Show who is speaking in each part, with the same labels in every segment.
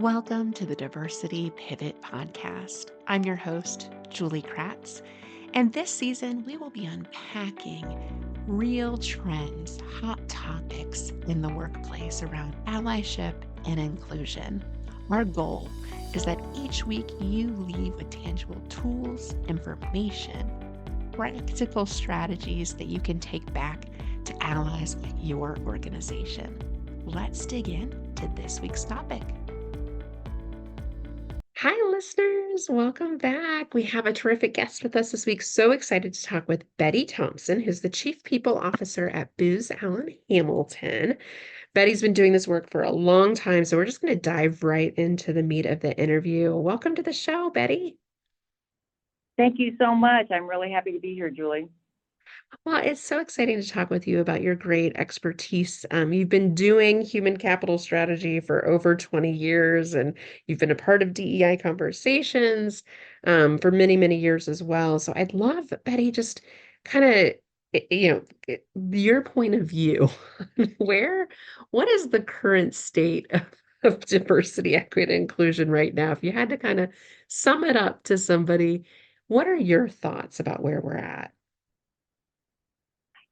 Speaker 1: Welcome to the Diversity Pivot Podcast. I'm your host, Julie Kratz, and this season we will be unpacking real trends, hot topics in the workplace around allyship and inclusion. Our goal is that each week you leave with tangible tools, information, practical strategies that you can take back to allies at your organization. Let's dig in to this week's topic. Hi, listeners. Welcome back. We have a terrific guest with us this week. So excited to talk with Betty Thompson, who's the Chief People Officer at Booz Allen Hamilton. Betty's been doing this work for a long time, so we're just going to dive right into the meat of the interview. Welcome to the show, Betty.
Speaker 2: Thank you so much. I'm really happy to be here, Julie.
Speaker 1: Well, it's so exciting to talk with you about your great expertise. You've been doing human capital strategy for over 20 years, and you've been a part of DEI conversations for many, many years as well. So I'd love, Betty, just kind of, your point of view. Where, what is the current state of diversity, equity, and inclusion right now? If you had to kind of sum it up to somebody, what are your thoughts about where we're at?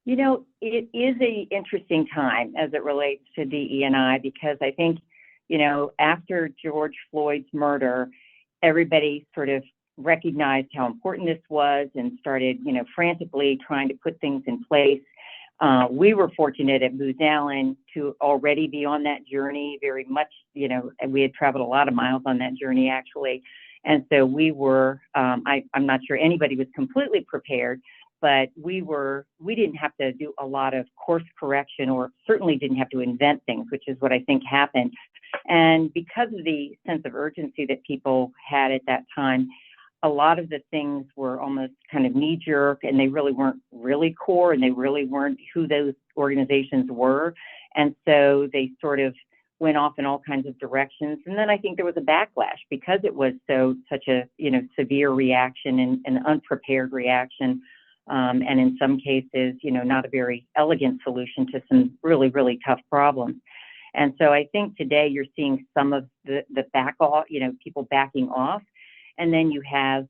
Speaker 2: It is a interesting time as it relates to DE&I because I think, after George Floyd's murder, everybody sort of recognized how important this was and started, frantically trying to put things in place. We were fortunate at Booz Allen to already be on that journey very much, and we had traveled a lot of miles on that journey actually. And so we were, I'm not sure anybody was completely prepared, but we didn't have to do a lot of course correction or certainly didn't have to invent things, which is what I think happened. And because of the sense of urgency that people had at that time, a lot of the things were almost kind of knee jerk and they really weren't really core and they really weren't who those organizations were. And so they sort of went off in all kinds of directions. And then I think there was a backlash because it was such a, severe reaction and an unprepared reaction. And in some cases, not a very elegant solution to some really, really tough problems. And so I think today you're seeing some of the back off, people backing off. And then you have,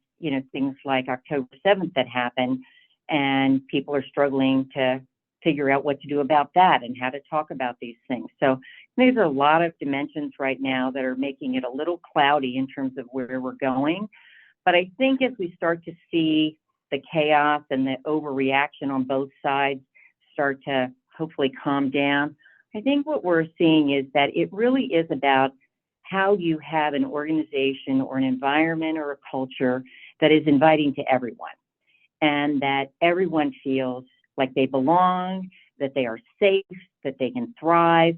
Speaker 2: things like October 7th that happened, and people are struggling to figure out what to do about that and how to talk about these things. So there's a lot of dimensions right now that are making it a little cloudy in terms of where we're going. But I think as we start to see the chaos and the overreaction on both sides start to hopefully calm down, I think what we're seeing is that it really is about how you have an organization or an environment or a culture that is inviting to everyone and that everyone feels like they belong, that they are safe, that they can thrive.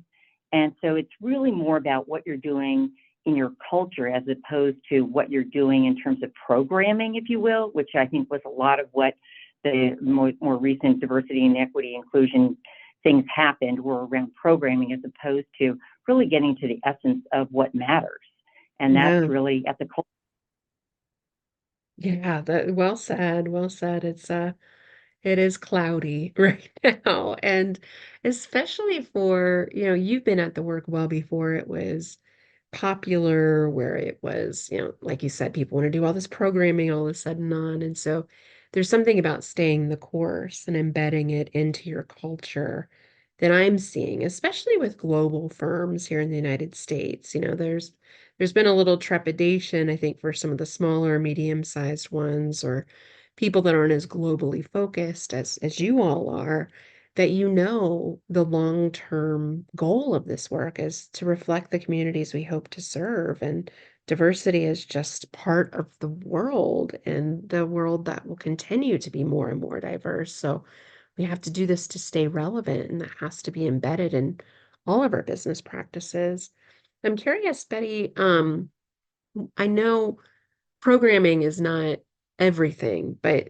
Speaker 2: And so it's really more about what you're doing in your culture as opposed to what you're doing in terms of programming, if you will, which I think was a lot of what the more recent diversity and equity inclusion things happened were around programming as opposed to really getting to the essence of what matters. And that's
Speaker 1: Yeah.
Speaker 2: really at the core.
Speaker 1: Yeah, that well said. Well said. It is cloudy right now. And especially for, you've been at the work well before it was popular, where it was, like you said, people want to do all this programming all of a sudden on. And so there's something about staying the course and embedding it into your culture that I'm seeing, especially with global firms here in the United States. There's been a little trepidation, I think, for some of the smaller, medium-sized ones or people that aren't as globally focused as you all are, that the long-term goal of this work is to reflect the communities we hope to serve. And diversity is just part of the world and the world that will continue to be more and more diverse. So we have to do this to stay relevant, and that has to be embedded in all of our business practices. I'm curious, Betty, I know programming is not everything, but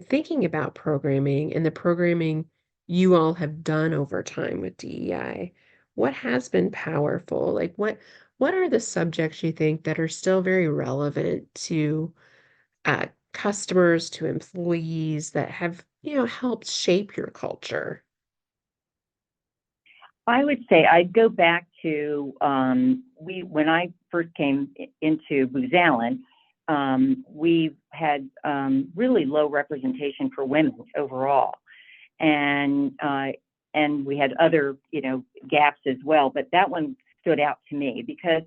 Speaker 1: thinking about programming and the programming you all have done over time with DEI, what has been powerful? Like what are the subjects you think that are still very relevant to customers, to employees that have, helped shape your culture?
Speaker 2: I would say I'd go back to when I first came into Booz Allen, we had really low representation for women overall, and we had other gaps as well. But that one stood out to me because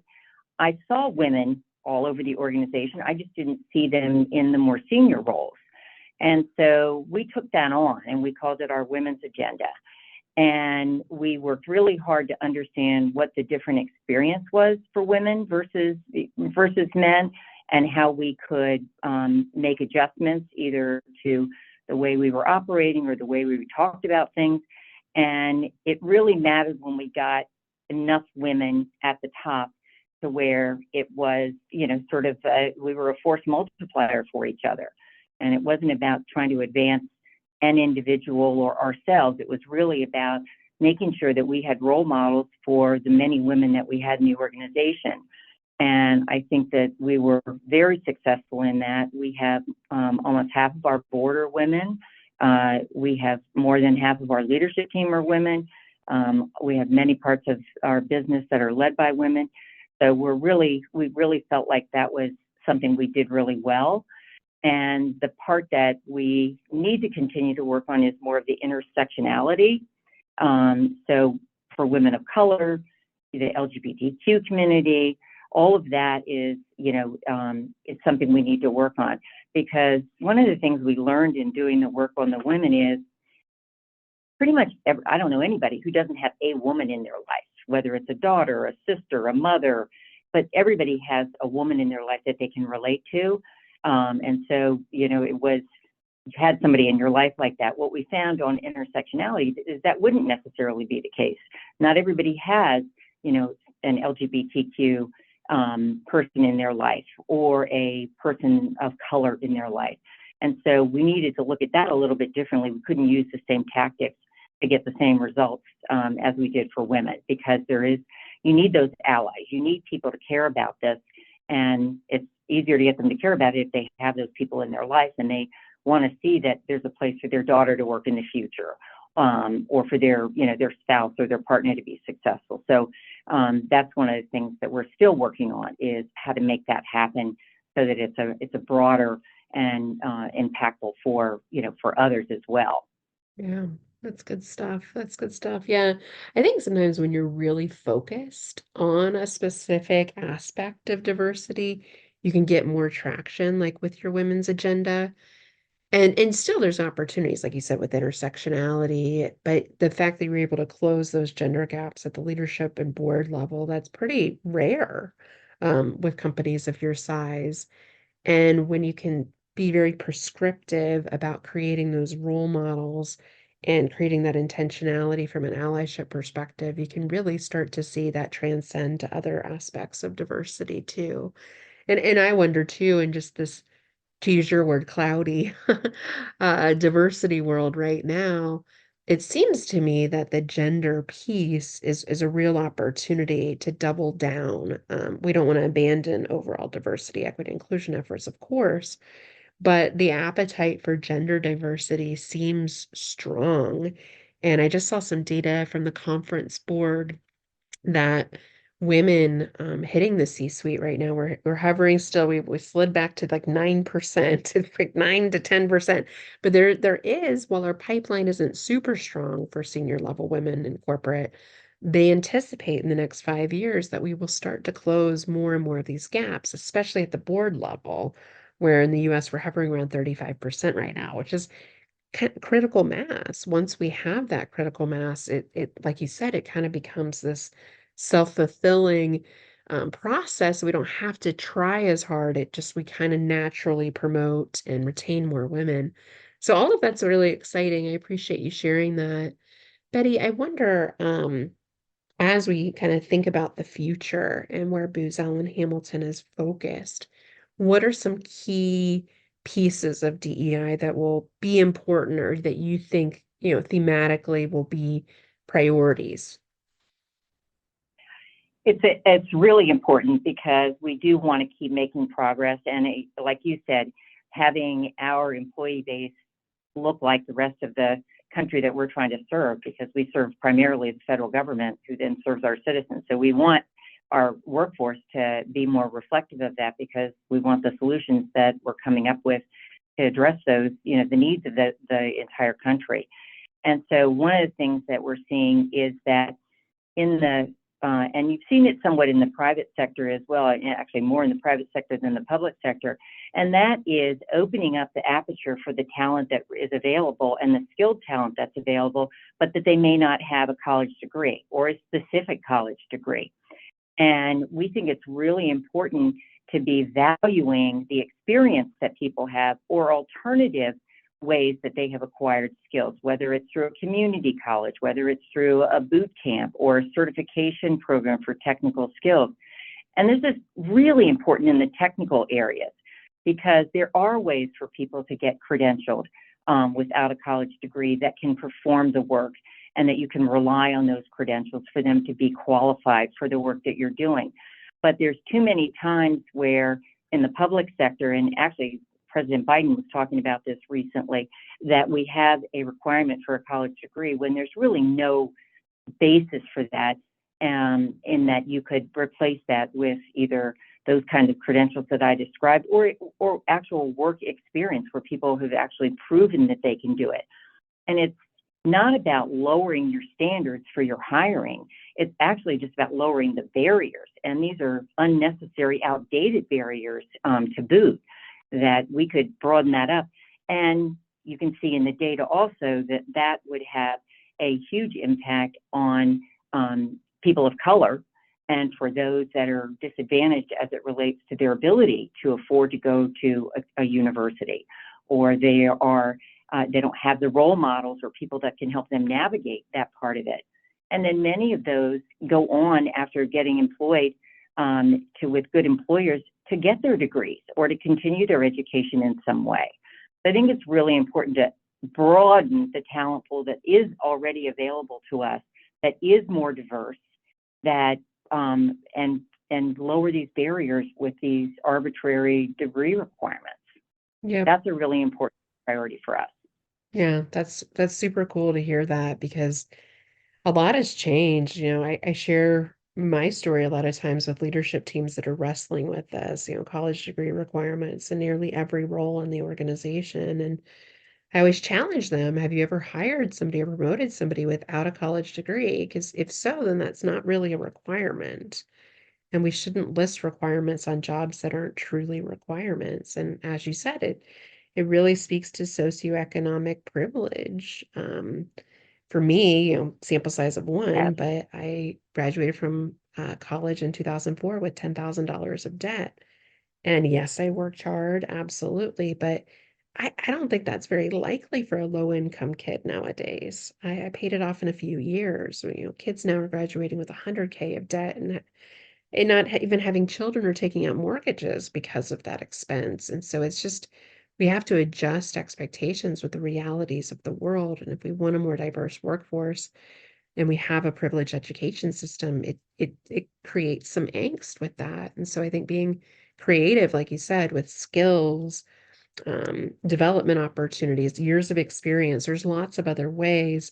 Speaker 2: I saw women all over the organization. I just didn't see them in the more senior roles, and so we took that on and we called it our women's agenda. And we worked really hard to understand what the different experience was for women versus men, and how we could make adjustments either to the way we were operating or the way we talked about things. And it really mattered when we got enough women at the top to where it was, sort of we were a force multiplier for each other. And it wasn't about trying to advance an individual or ourselves. It was really about making sure that we had role models for the many women that we had in the organization. And I think that we were very successful in that. We have almost half of our board are women. We have more than half of our leadership team are women. We have many parts of our business that are led by women. So we really felt like that was something we did really well. And the part that we need to continue to work on is more of the intersectionality. So for women of color, the LGBTQ community, all of that is, it's something we need to work on. Because one of the things we learned in doing the work on the women is pretty much, I don't know anybody who doesn't have a woman in their life, whether it's a daughter, a sister, a mother, but everybody has a woman in their life that they can relate to. And so, it was, you had somebody in your life like that. What we found on intersectionality is that wouldn't necessarily be the case. Not everybody has, an LGBTQ person in their life or a person of color in their life. And so we needed to look at that a little bit differently. We couldn't use the same tactics to get the same results as we did for women, because you need those allies. You need people to care about this. And it's easier to get them to care about it if they have those people in their life and they want to see that there's a place for their daughter to work in the future, or for their spouse or their partner to be successful. So that's one of the things that we're still working on, is how to make that happen so that it's a broader and impactful for others as well.
Speaker 1: Yeah, that's good stuff. That's good stuff. Yeah. I think sometimes when you're really focused on a specific aspect of diversity, you can get more traction, like with your women's agenda. And still there's opportunities, like you said, with intersectionality, but the fact that you're able to close those gender gaps at the leadership and board level, that's pretty rare with companies of your size. And when you can be very prescriptive about creating those role models and creating that intentionality from an allyship perspective, you can really start to see that transcend to other aspects of diversity too. And I wonder too, in just this, to use your word, cloudy diversity world right now, it seems to me that the gender piece is a real opportunity to double down. We don't want to abandon overall diversity, equity, inclusion efforts, of course, but the appetite for gender diversity seems strong. And I just saw some data from the conference board that women hitting the C-suite right now, we're hovering still. We slid back to like 9%. It's like 9 to 10%. But there is, while our pipeline isn't super strong for senior level women in corporate, they anticipate in the next 5 years that we will start to close more and more of these gaps, especially at the board level, where in the US we're hovering around 35% right now, which is critical mass. Once we have that critical mass, it like you said, it kind of becomes this self-fulfilling process. We don't have to try as hard. We kind of naturally promote and retain more women. So all of that's really exciting. I appreciate you sharing that. Betty, I wonder, as we kind of think about the future and where Booz Allen Hamilton is focused, what are some key pieces of DEI that will be important, or that you think, thematically will be priorities?
Speaker 2: It's really important because we do want to keep making progress, and like you said, having our employee base look like the rest of the country that we're trying to serve, because we serve primarily the federal government, who then serves our citizens. So we want our workforce to be more reflective of that, because we want the solutions that we're coming up with to address those, the needs of the entire country. And so one of the things that we're seeing is that in the and you've seen it somewhat in the private sector as well, and actually more in the private sector than the public sector, and that is opening up the aperture for the talent that is available and the skilled talent that's available, but that they may not have a college degree or a specific college degree. And we think it's really important to be valuing the experience that people have, or alternative ways that they have acquired skills, whether it's through a community college, whether it's through a boot camp or a certification program for technical skills. And this is really important in the technical areas, because there are ways for people to get credentialed without a college degree that can perform the work, and that you can rely on those credentials for them to be qualified for the work that you're doing. But there's too many times where in the public sector, and actually President Biden was talking about this recently, that we have a requirement for a college degree when there's really no basis for that, in that you could replace that with either those kinds of credentials that I described, or actual work experience where people have actually proven that they can do it. And it's not about lowering your standards for your hiring. It's actually just about lowering the barriers. And these are unnecessary, outdated barriers to boot, that we could broaden that up. And you can see in the data also that that would have a huge impact on people of color, and for those that are disadvantaged as it relates to their ability to afford to go to a university, or they don't have the role models or people that can help them navigate that part of it. And then many of those go on after getting employed with good employers to get their degrees or to continue their education in some way. So I think it's really important to broaden the talent pool that is already available to us, that is more diverse, that and lower these barriers with these arbitrary degree requirements.
Speaker 1: Yeah.
Speaker 2: That's a really important priority for us.
Speaker 1: Yeah, that's super cool to hear that, because a lot has changed. I share my story a lot of times with leadership teams that are wrestling with this, college degree requirements in nearly every role in the organization. And I always challenge them, have you ever hired somebody or promoted somebody without a college degree? Because if so, then that's not really a requirement. And we shouldn't list requirements on jobs that aren't truly requirements. And as you said, it really speaks to socioeconomic privilege. For me, sample size of one,
Speaker 2: Yes.
Speaker 1: but I graduated from college in 2004 with $10,000 of debt. And yes, I worked hard, absolutely, but I don't think that's very likely for a low income kid nowadays. I paid it off in a few years. Kids now are graduating with 100K of debt, and not even having children or taking out mortgages because of that expense. And so it's just, we have to adjust expectations with the realities of the world. And if we want a more diverse workforce and we have a privileged education system, it creates some angst with that. And so I think being creative, like you said, with skills, development opportunities, years of experience, there's lots of other ways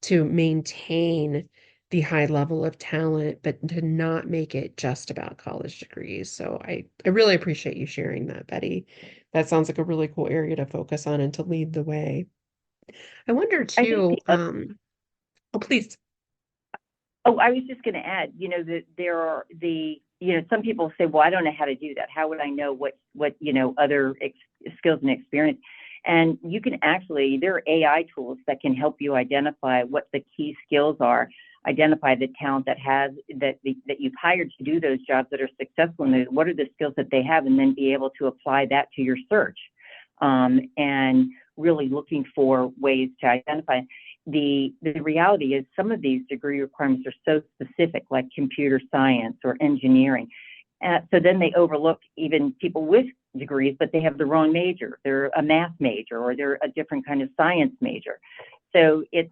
Speaker 1: to maintain the high level of talent, but to not make it just about college degrees. So I really appreciate you sharing that, Betty. That sounds like a really cool area to focus on and to lead the way. I wonder
Speaker 2: I think
Speaker 1: too, oh, please.
Speaker 2: Oh, I was just going to add, that there are some people say, well, I don't know how to do that. How would I know what other skills and experience? And you can actually, there are AI tools that can help you identify what the key skills are, identify the talent that you've hired to do those jobs that are successful, and what are the skills that they have, and then be able to apply that to your search, and really looking for ways to identify. The reality is some of these degree requirements are so specific, like computer science or engineering. So then they overlook even people with degrees, but they have the wrong major. They're a math major, or they're a different kind of science major. So it's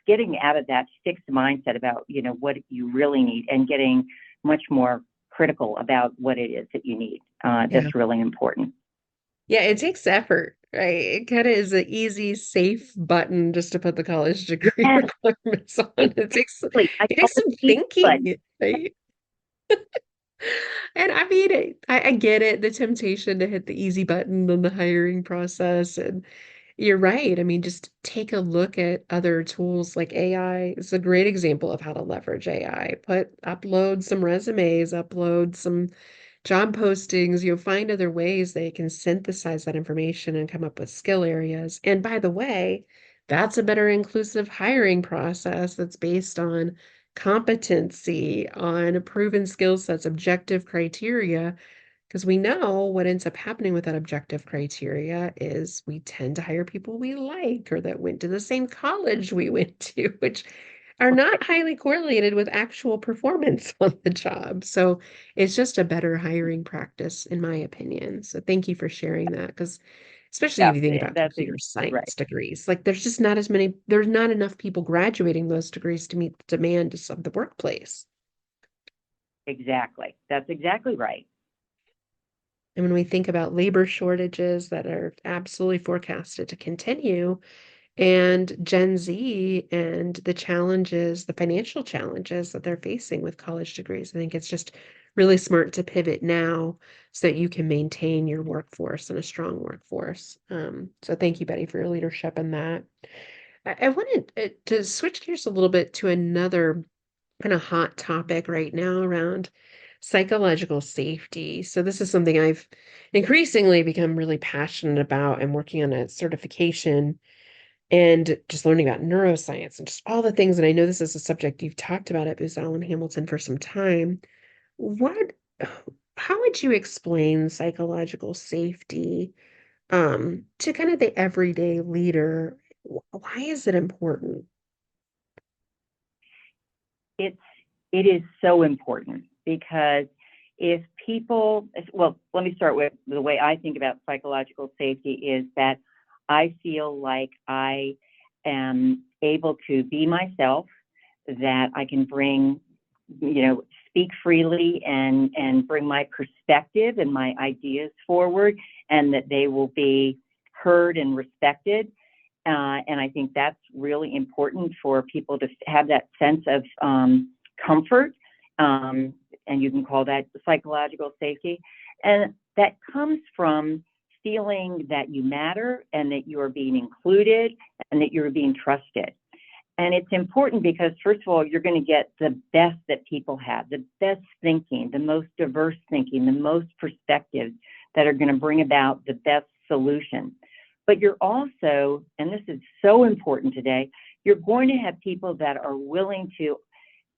Speaker 2: getting out of that fixed mindset about, what you really need, and getting much more critical about what it is that you need.
Speaker 1: Yeah.
Speaker 2: That's really important.
Speaker 1: Yeah, it takes effort, right? It kind of is an easy, safe button just to put the college degree
Speaker 2: Yes,
Speaker 1: requirements on.
Speaker 2: exactly. I
Speaker 1: It takes
Speaker 2: call it
Speaker 1: some
Speaker 2: the easy button.
Speaker 1: thinking, right? And I mean, I get it, the temptation to hit the easy button on the hiring process. And you're right. I mean, just take a look at other tools like AI. It's a great example of how to leverage AI. Upload some resumes, upload some job postings, you'll find other ways they can synthesize that information and come up with skill areas. And by the way, that's a better inclusive hiring process that's based on competency, on proven skill sets, objective criteria, because we know what ends up happening with that objective criteria is we tend to hire people we like or that went to the same college we went to, which are not highly correlated with actual performance on the job. So it's just a better hiring practice, in my opinion. So thank you for sharing that, because especially
Speaker 2: Yeah,
Speaker 1: if you think about
Speaker 2: that's
Speaker 1: computer
Speaker 2: right.
Speaker 1: science degrees, like there's not enough people graduating those degrees to meet the demand of the workplace.
Speaker 2: Exactly. That's exactly right.
Speaker 1: And when we think about labor shortages that are absolutely forecasted to continue, and Gen Z and the challenges, the financial challenges that they're facing with college degrees, I think it's just really smart to pivot now so that you can maintain your workforce and a strong workforce. So thank you, Betty, for your leadership in that. I wanted to switch gears a little bit to another kind of hot topic right now around psychological safety. So this is something I've increasingly become really passionate about and working on a certification and just learning about neuroscience and just all the things. And I know this is a subject you've talked about at Booz Allen Hamilton for some time. What, how would you explain psychological safety to kind of the everyday leader? Why is it important?
Speaker 2: It's it is so important because if people, well, let me start with the way I think about psychological safety is that I feel like I am able to be myself, that I can bring, speak freely and bring my perspective and my ideas forward, and that they will be heard and respected. And I think that's really important for people to have that sense of comfort. And you can call that psychological safety. And that comes from feeling that you matter and that you are being included and that you're being trusted. And it's important because, first of all, you're going to get the best that people have, the best thinking, the most diverse thinking, the most perspectives that are going to bring about the best solution. But you're also, and this is so important today, you're going to have people that are willing to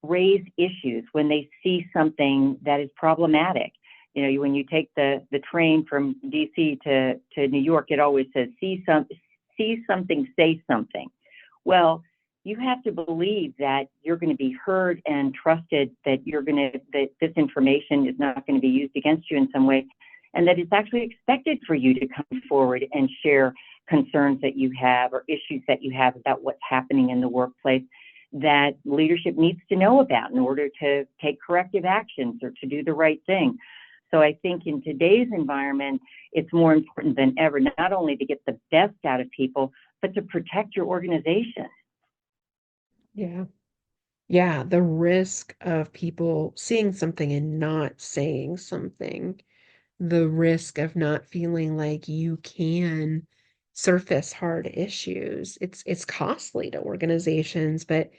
Speaker 2: raise issues when they see something that is problematic. When you take the train from DC to New York, it always says, see something, say something. Well, you have to believe that you're going to be heard and trusted, that that this information is not going to be used against you in some way, and that it's actually expected for you to come forward and share concerns that you have or issues that you have about what's happening in the workplace that leadership needs to know about in order to take corrective actions or to do the right thing. So I think in today's environment, it's more important than ever, not only to get the best out of people, but to protect your organization.
Speaker 1: Yeah. Yeah, the risk of people seeing something and not saying something, the risk of not feeling like you can surface hard issues. It's costly to organizations, but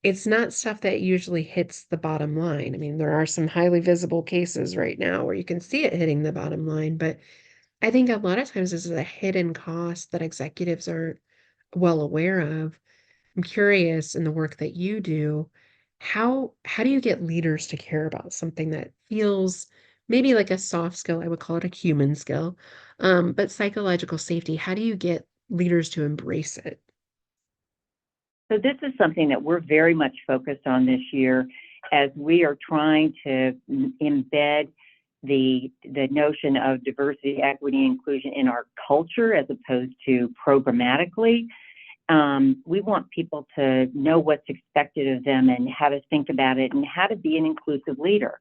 Speaker 1: it's not stuff that usually hits the bottom line. I mean, there are some highly visible cases right now where you can see it hitting the bottom line, but I think a lot of times this is a hidden cost that executives are well aware of. I'm curious in the work that you do, how do you get leaders to care about something that feels maybe like a soft skill? I would call it a human skill. But psychological safety, how do you get leaders to embrace it?
Speaker 2: So this is something that we're very much focused on this year as we are trying to embed the notion of diversity, equity, inclusion in our culture as opposed to programmatically. We want people to know what's expected of them and how to think about it and how to be an inclusive leader.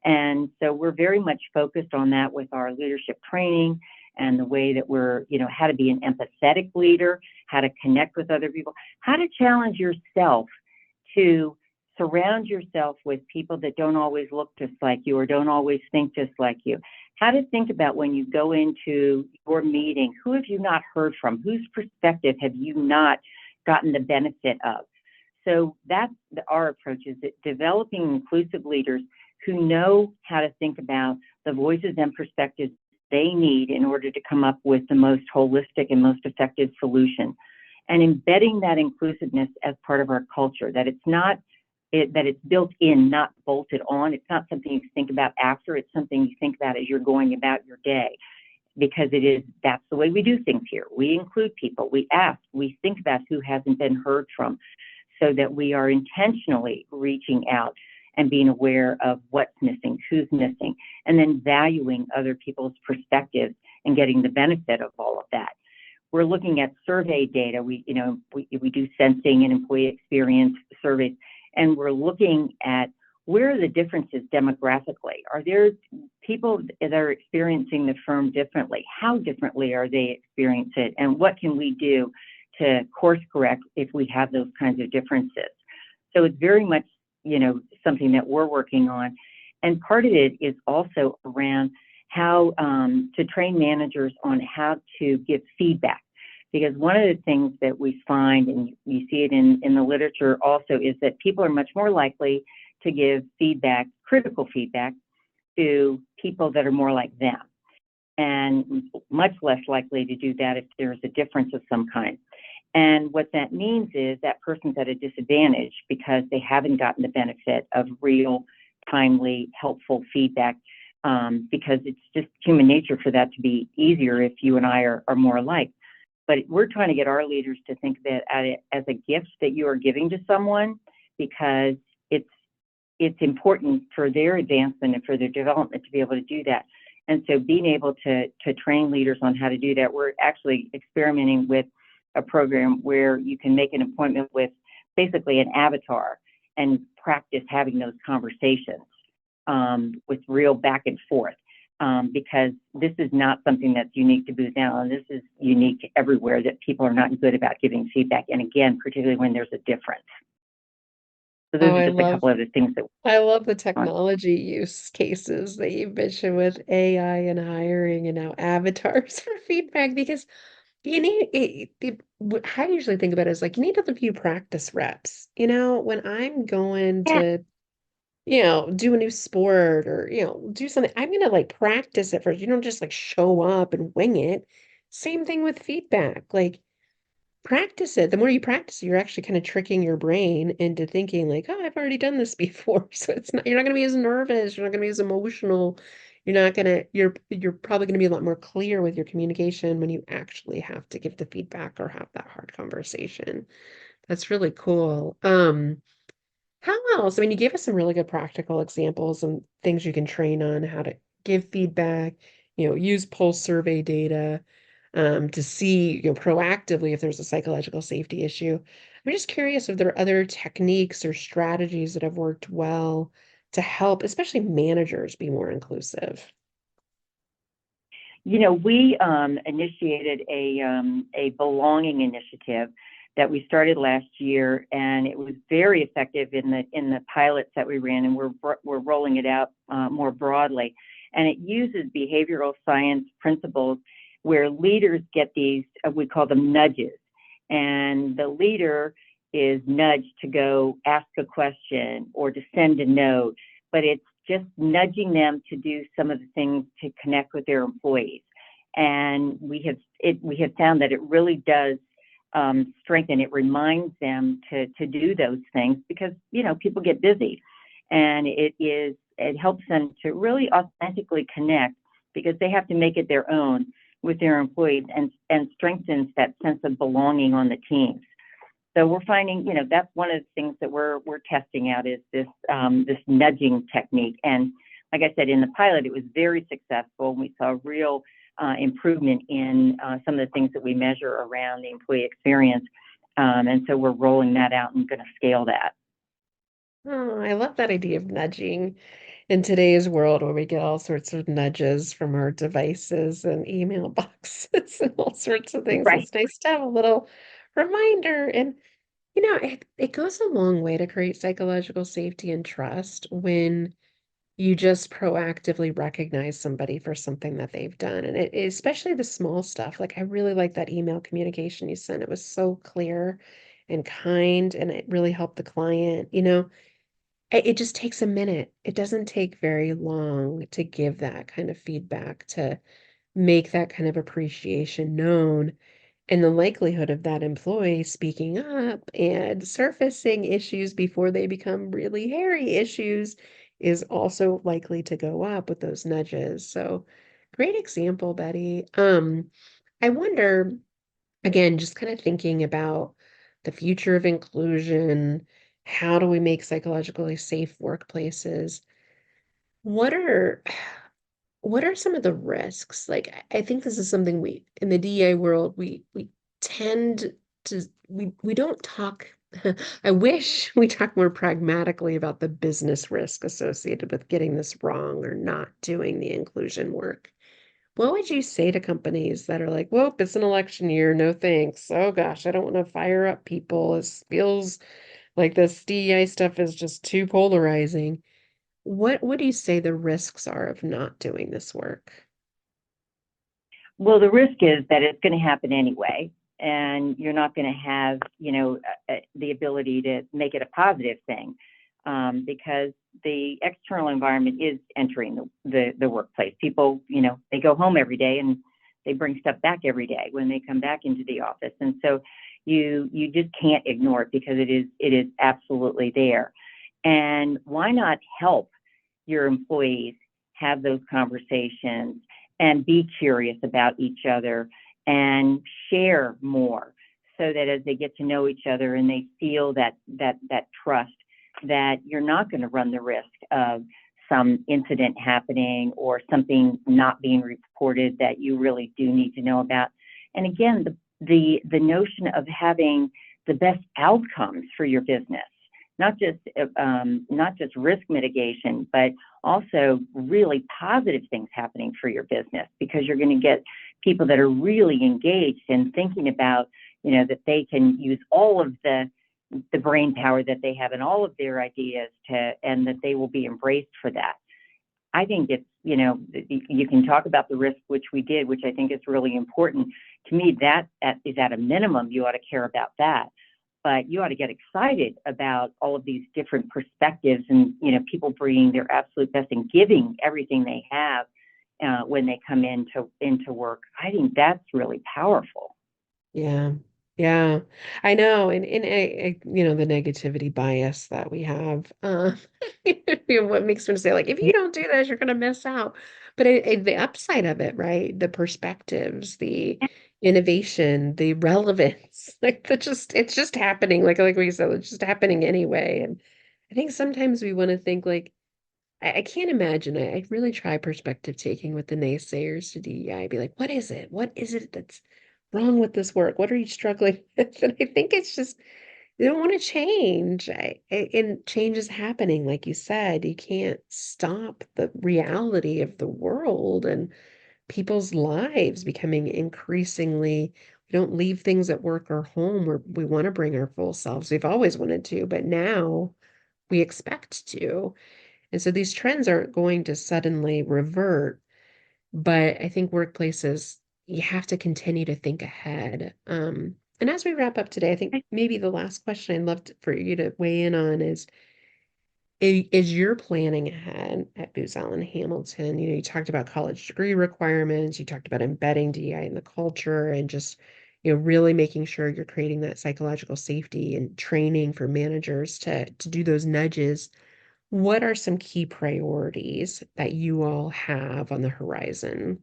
Speaker 2: And so we're very much focused on that with our leadership training and the way that we're, how to be an empathetic leader, how to connect with other people, how to challenge yourself to surround yourself with people that don't always look just like you or don't always think just like you. How to think about when you go into your meeting, who have you not heard from? Whose perspective have you not gotten the benefit of? So that's our approach, is that developing inclusive leaders who know how to think about the voices and perspectives they need in order to come up with the most holistic and most effective solution. And embedding that inclusiveness as part of our culture, that it's not that it's built in, not bolted on. It's not something you think about after, it's something you think about as you're going about your day, because that's the way we do things here. We include people, we ask, we think about who hasn't been heard from, so that we are intentionally reaching out and being aware of what's missing, who's missing, and then valuing other people's perspectives and getting the benefit of all of that. We're looking at survey data. We do sensing and employee experience surveys, and we're looking at where are the differences demographically. Are there people that are experiencing the firm differently? How differently are they experiencing it? And what can we do to course correct if we have those kinds of differences? So it's very much, something that we're working on. And part of it is also around how to train managers on how to give feedback. Because one of the things that we find, and you see it in the literature also, is that people are much more likely to give feedback, critical feedback, to people that are more like them, and much less likely to do that if there's a difference of some kind. And what that means is that person's at a disadvantage because they haven't gotten the benefit of real, timely, helpful feedback, because it's just human nature for that to be easier if you and I are more alike. But we're trying to get our leaders to think of it as a gift that you are giving to someone, because it's important for their advancement and for their development to be able to do that. And so being able to train leaders on how to do that, we're actually experimenting with a program where you can make an appointment with basically an avatar and practice having those conversations with real back and forth. Because this is not something that's unique to Booz Allen. This is unique everywhere, that people are not good about giving feedback. And again, particularly when there's a difference. So those
Speaker 1: Oh,
Speaker 2: are just a couple of the things that
Speaker 1: I love the
Speaker 2: we're on.
Speaker 1: technology use cases that you mentioned with AI and hiring and now avatars for feedback, because you need how I usually think about it is like you need a few practice reps. When I'm going
Speaker 2: Yeah,
Speaker 1: to, do a new sport or, do something, I'm gonna like practice it first. You don't just like show up and wing it. Same thing with feedback. Like practice it. The more you practice it, you're actually kind of tricking your brain into thinking like, oh, I've already done this before. So you're not gonna be as nervous, you're not gonna be as emotional. You're probably gonna be a lot more clear with your communication when you actually have to give the feedback or have that hard conversation. That's really cool. How else? I mean, you gave us some really good practical examples and things you can train on how to give feedback, use pulse survey data, to see, proactively if there's a psychological safety issue. I'm just curious if there are other techniques or strategies that have worked well to help, especially managers, be more inclusive.
Speaker 2: we initiated a belonging initiative that we started last year, and it was very effective in the pilots that we ran, and we're rolling it out more broadly. And it uses behavioral science principles where leaders get these, we call them nudges, and the leader is nudged to go ask a question or to send a note, but it's just nudging them to do some of the things to connect with their employees. And we have found that it really does strengthen. It reminds them to do those things because people get busy, and it helps them to really authentically connect, because they have to make it their own with their employees, and strengthens that sense of belonging on the teams. So we're finding, that's one of the things that we're testing out, is this nudging technique. And like I said, in the pilot, it was very successful. We saw real improvement in some of the things that we measure around the employee experience. And so we're rolling that out and going to scale that.
Speaker 1: Oh, I love that idea of nudging. in today's world where we get all sorts of nudges from our devices and email boxes and all sorts of things.
Speaker 2: Right.
Speaker 1: It's nice to have a little reminder. And, it goes a long way to create psychological safety and trust when you just proactively recognize somebody for something that they've done. And especially the small stuff. Like, I really like that email communication you sent. It was so clear and kind, and it really helped the client. It just takes a minute. It doesn't take very long to give that kind of feedback, to make that kind of appreciation known. And the likelihood of that employee speaking up and surfacing issues before they become really hairy issues is also likely to go up with those nudges. So, great example, Betty. I wonder, again, just kind of thinking about the future of inclusion, how do we make psychologically safe workplaces? What are what are some of the risks? Like, I think this is something we in the DEA world we tend to we don't talk. I wish we talk more pragmatically about the business risk associated with getting this wrong or not doing the inclusion work. What would you say to companies that are like, "Whoa, it's an election year, no thanks. Oh gosh, I don't want to fire up people. It feels like this DEI stuff is just too polarizing." What would you say the risks are of not doing this work?
Speaker 2: Well, the risk is that it's going to happen anyway, and you're not going to have, the ability to make it a positive thing, because the external environment is entering the workplace. People, they go home every day and they bring stuff back every day when they come back into the office, and so you just can't ignore it because it is absolutely there. And why not help your employees have those conversations and be curious about each other and share more, so that as they get to know each other and they feel that trust, that you're not going to run the risk of some incident happening or something not being reported that you really do need to know about. And again, the notion of having the best outcomes for your business, not just risk mitigation, but also really positive things happening for your business, because you're going to get people that are really engaged and thinking about, that they can use all of the brain power that they have and all of their ideas and that they will be embraced for that. I think it's, you can talk about the risk, which we did, which I think is really important. To me, that is at a minimum, you ought to care about that. But you ought to get excited about all of these different perspectives and, people bringing their absolute best and giving everything they have when they come into work. I think that's really powerful.
Speaker 1: Yeah. Yeah. I know. And the negativity bias that we have, what makes me say, like, if you don't do this, you're going to miss out. But the upside of it, right? The perspectives, the innovation, the relevance, like it's just happening. Like we said, it's just happening anyway. And I think sometimes we want to think like, I can't imagine. I really try perspective taking with the naysayers to DEI. Be like, what is it? What is it that's wrong with this work? What are you struggling with? And I think it's just they don't want to change. And change is happening, like you said. You can't stop the reality of the world and people's lives becoming increasingly. We don't leave things at work or home where we want to bring our full selves. We've always wanted to, but now we expect to. And so these trends aren't going to suddenly revert, but I think workplaces, you have to continue to think ahead. And as we wrap up today, I think maybe the last question I'd love for you to weigh in on is your planning ahead at Booz Allen Hamilton? You talked about college degree requirements, you talked about embedding DEI in the culture and just, really making sure you're creating that psychological safety and training for managers to do those nudges. What are some key priorities that you all have on the horizon?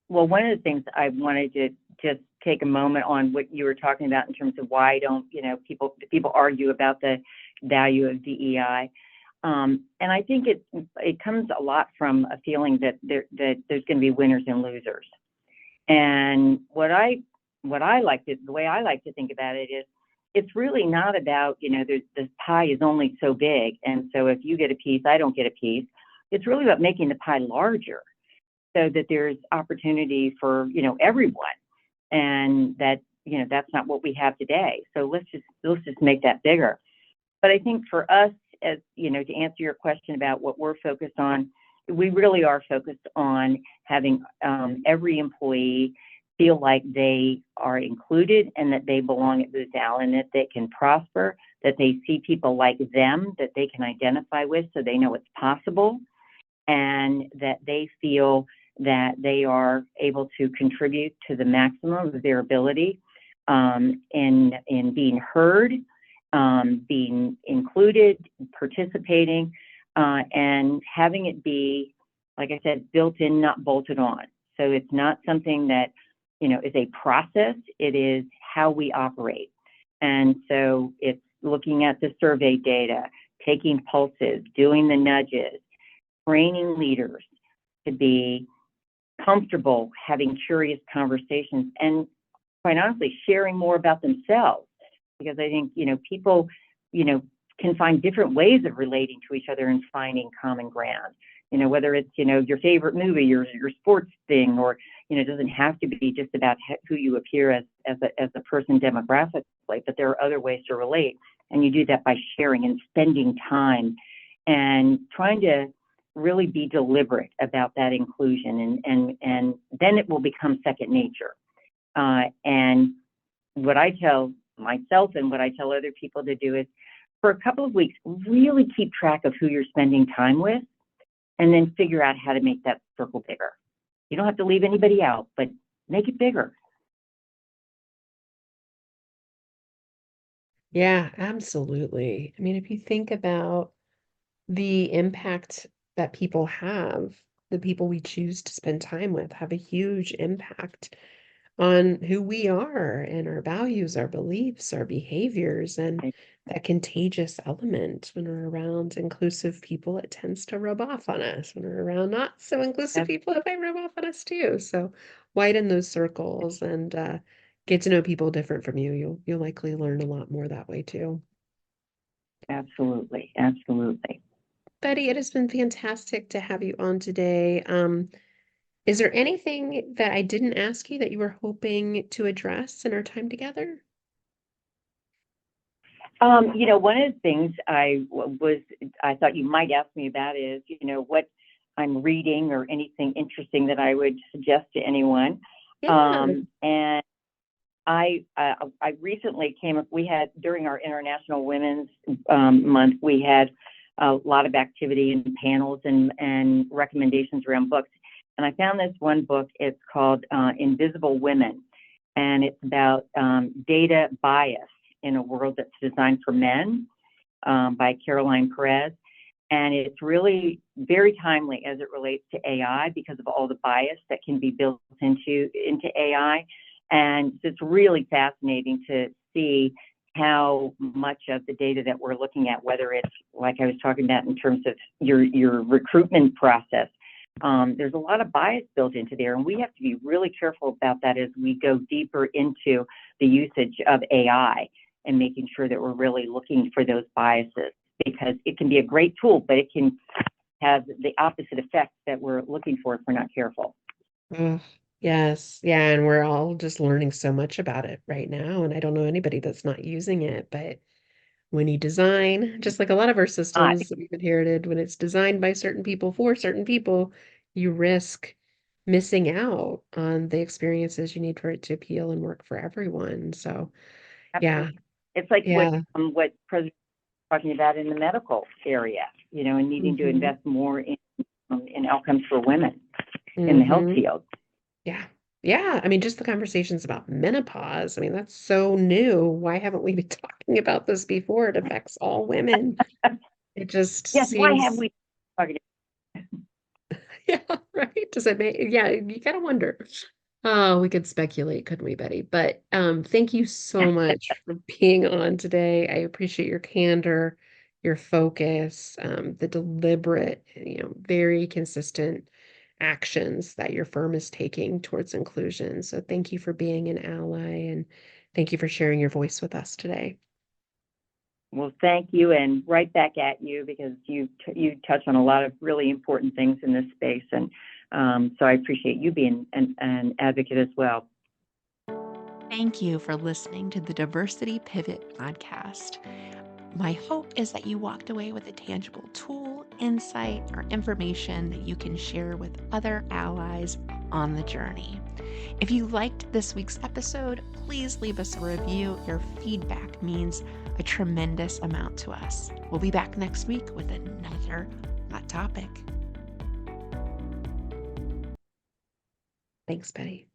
Speaker 2: Well, one of the things I wanted to just take a moment on what you were talking about in terms of why don't people argue about the value of DEI, and I think it comes a lot from a feeling that there's going to be winners and losers. And the way I like to think about it is, it's really not about, this pie is only so big. And so if you get a piece, I don't get a piece. It's really about making the pie larger so that there's opportunity for, everyone. And that's not what we have today. So let's just make that bigger. But I think for us, as to answer your question about what we're focused on, we really are focused on having every employee feel like they are included and that they belong at Booz Allen, that they can prosper, that they see people like them that they can identify with so they know it's possible, and that they feel that they are able to contribute to the maximum of their ability in being heard, being included, participating, and having it be, like I said, built in, not bolted on. So it's not something that, is a process. It is how we operate. And so it's looking at the survey data, taking pulses, doing the nudges, training leaders to be comfortable having curious conversations, and quite honestly, sharing more about themselves. Because I think, people, can find different ways of relating to each other and finding common ground. Whether it's, your favorite movie, your sports thing, or, it doesn't have to be just about who you appear as a person demographically, but there are other ways to relate. And you do that by sharing and spending time and trying to really be deliberate about that inclusion. And then it will become second nature. And what I tell myself and what I tell other people to do is, for a couple of weeks, really keep track of who you're spending time with, and then figure out how to make that circle bigger. You don't have to leave anybody out, but make it bigger.
Speaker 1: Yeah, absolutely. I mean, if you think about the impact that people have, the people we choose to spend time with have a huge impact on who we are and our values, our beliefs, our behaviors, and that contagious element. When we're around inclusive people, it tends to rub off on us. When we're around not so inclusive people, it might rub off on us too. So widen those circles and get to know people different from you. You'll likely learn a lot more that way too.
Speaker 2: Absolutely, absolutely.
Speaker 1: Betty, it has been fantastic to have you on today. Is there anything that I didn't ask you that you were hoping to address in our time together?
Speaker 2: One of the things I thought you might ask me about is, what I'm reading or anything interesting that I would suggest to anyone.
Speaker 1: Yeah.
Speaker 2: And I recently we had, during our International Women's Month, we had a lot of activity and panels and recommendations around books. And I found this one book. It's called Invisible Women, and it's about data bias in a world that's designed for men, by Caroline Perez. And it's really very timely as it relates to AI because of all the bias that can be built into AI. And it's really fascinating to see how much of the data that we're looking at, whether it's like I was talking about in terms of your recruitment process, there's a lot of bias built into there. And we have to be really careful about that as we go deeper into the usage of AI and making sure that we're really looking for those biases, because it can be a great tool, but it can have the opposite effect that we're looking for if we're not careful.
Speaker 1: Oh, yes. Yeah. And we're all just learning so much about it right now. And I don't know anybody that's not using it. But when you design, just like a lot of our
Speaker 2: Uh,
Speaker 1: systems that we've inherited, when it's designed by certain people for certain people, you risk missing out on the experiences you need for it to appeal and work for everyone. So, yeah.
Speaker 2: Absolutely. It's like
Speaker 1: Yeah.
Speaker 2: what President was talking about in the medical area, and needing to
Speaker 1: Hmm.
Speaker 2: invest more in outcomes for women in the health
Speaker 1: Hmm.
Speaker 2: field.
Speaker 1: Yeah. Yeah. I mean, just the conversations about menopause. I mean, that's so new. Why haven't we been talking about this before? It affects all women. It just
Speaker 2: Yes, why have
Speaker 1: seems,
Speaker 2: we talking?
Speaker 1: yeah, right. Does it make, yeah, you gotta wonder. Oh, we could speculate, couldn't we, Betty? But thank you so much for being on today. I appreciate your candor, your focus, the deliberate, very consistent actions that your firm is taking towards inclusion. So thank you for being an ally and thank you for sharing your voice with us today.
Speaker 2: Well, thank you, and right back at you, because you touch on a lot of really important things in this space, and so I appreciate you being an advocate as well.
Speaker 1: Thank you for listening to the Diversity Pivot podcast. My hope is that you walked away with a tangible tool, insight, or information that you can share with other allies on the journey. If you liked this week's episode, please leave us a review. Your feedback means a tremendous amount to us. We'll be back next week with another hot topic. Thanks, Betty.